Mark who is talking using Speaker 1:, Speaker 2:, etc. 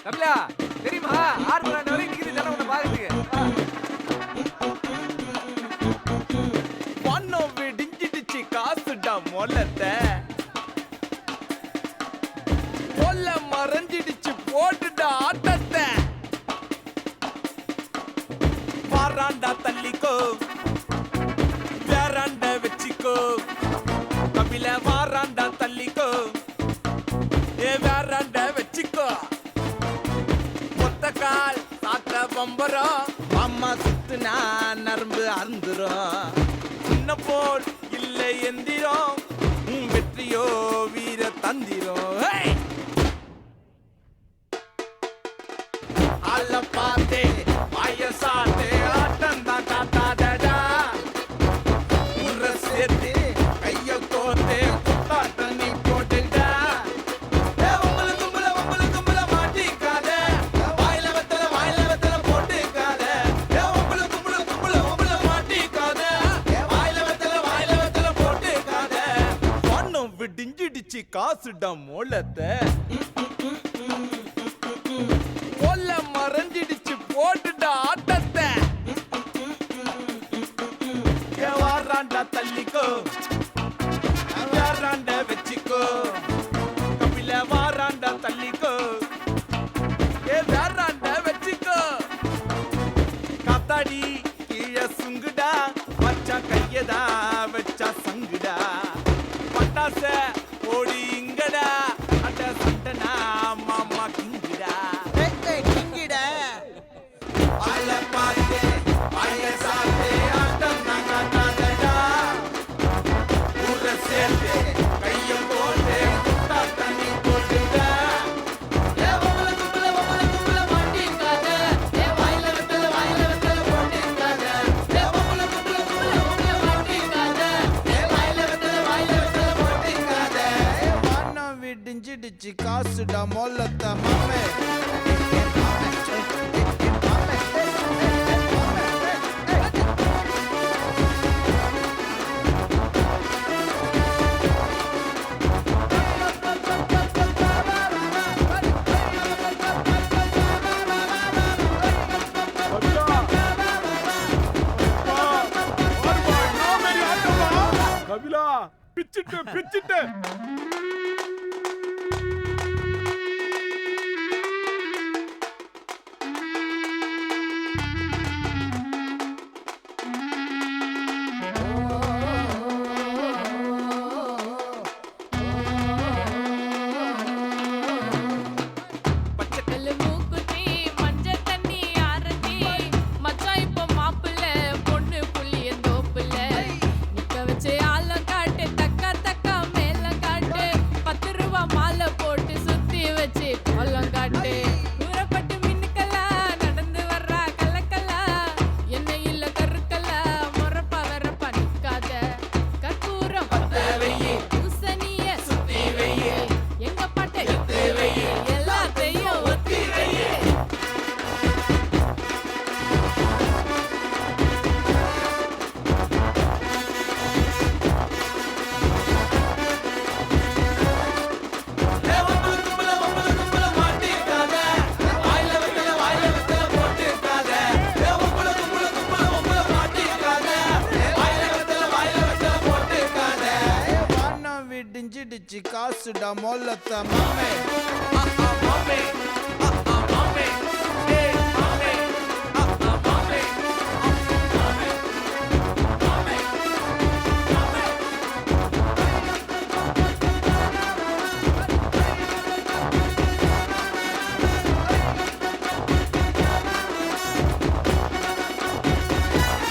Speaker 1: கபிலா தெரியுமா? 6 மணி வரைக்கும் நிக்குது ஜனம் உன்னை பாக்குறதுக்கு.
Speaker 2: வானம் விடிஞ்சிடுச்சு காசுடா மொல்லத்தை மொல்ல மறைஞ்சிடுச்சு போட்டுடா ஆட்டத்தை வாராண்டா தள்ளிக்கோ வேறாண்ட வச்சிக்கோ கபில வாராண்டா தள்ளிக்கோ வேறாண்ட வச்சிக்கோ கால் தாக்க பம்பரம் அம்மா சுத்துனா நரம்பு அறுந்துரும் சின்ன போல் இல்லை எந்திரம் வெற்றியோ வீர தந்திரம் அல்ல பார்த்தே வயசாட்டே ஆட்டம் தான் காத்தாதடா உர சேர்த்து கைய கோத்தே குத்தாட்ட நீ போட்டுடா டிஞ்சிடிச்சு காசுடா மோளத்தை மொல்ல மறைஞ்சிடுச்சு போட்டுடா ஆட்டத்தை வாராண்டா தள்ளிக்கோ வேறாண்ட வச்சிக்கோ கபில வாராண்டா தள்ளிக்கோ வேறாண்ட வச்சிக்கோ காத்தாடி கீழே சுங்குடா வச்சா கையதா வச்சா சங்குடா பட்டாச ஓடி இங்கடா அட சண்டனா மாமா கிங்கிடா கிங்கிடா அல பாத்தே அய சாத்தே ஆட்டம் நாங்கடா ஊர சேர்த்தே கையம் போட்டே குட்டா தண்ணி போட்டுடா மாட்டிக்காத வாயில வெத்தல போட்டுக்காத விடிஞ்சிடுச்சு காசுடா மொல்லத்த மாமே
Speaker 3: கபிலா பிச்சிட்டு பிச்சிட்டு
Speaker 2: விடிஞ்சிடுச்சு காசுடா மொல்லத்த மாமே